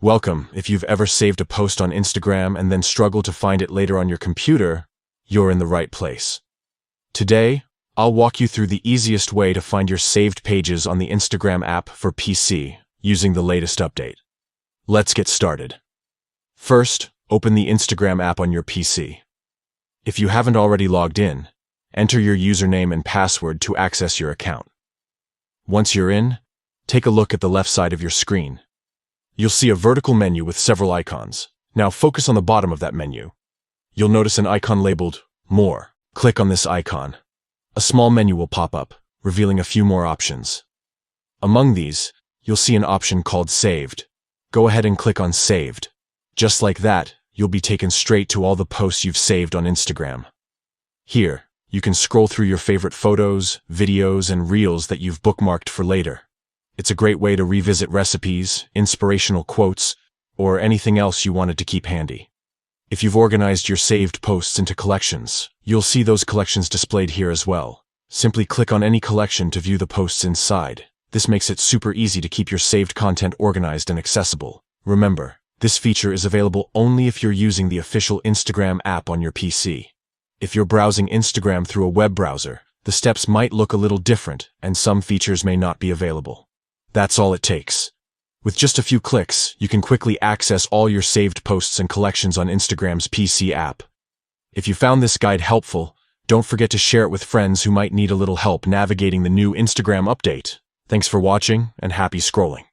Welcome. If you've ever saved a post on Instagram and then struggled to find it later on your computer, you're in the right place. Today, I'll walk you through the easiest way to find your saved pages on the Instagram app for PC using the latest update. Let's get started. First, open the Instagram app on your PC. If you haven't already logged in, enter your username and password to access your account. Once you're in, take a look at the left side of your screen. You'll see a vertical menu with several icons. Now focus on the bottom of that menu. You'll notice an icon labeled More. Click on this icon. A small menu will pop up, revealing a few more options. Among these, you'll see an option called Saved. Go ahead and click on Saved. Just like that, you'll be taken straight to all the posts you've saved on Instagram. Here, you can scroll through your favorite photos, videos, and reels that you've bookmarked for later. It's a great way to revisit recipes, inspirational quotes, or anything else you wanted to keep handy. If you've organized your saved posts into collections, you'll see those collections displayed here as well. Simply click on any collection to view the posts inside. This makes it super easy to keep your saved content organized and accessible. Remember, this feature is available only if you're using the official Instagram app on your PC. If you're browsing Instagram through a web browser, the steps might look a little different and some features may not be available. That's all it takes. With just a few clicks, you can quickly access all your saved posts and collections on Instagram's PC app. If you found this guide helpful, don't forget to share it with friends who might need a little help navigating the new Instagram update. Thanks for watching and happy scrolling.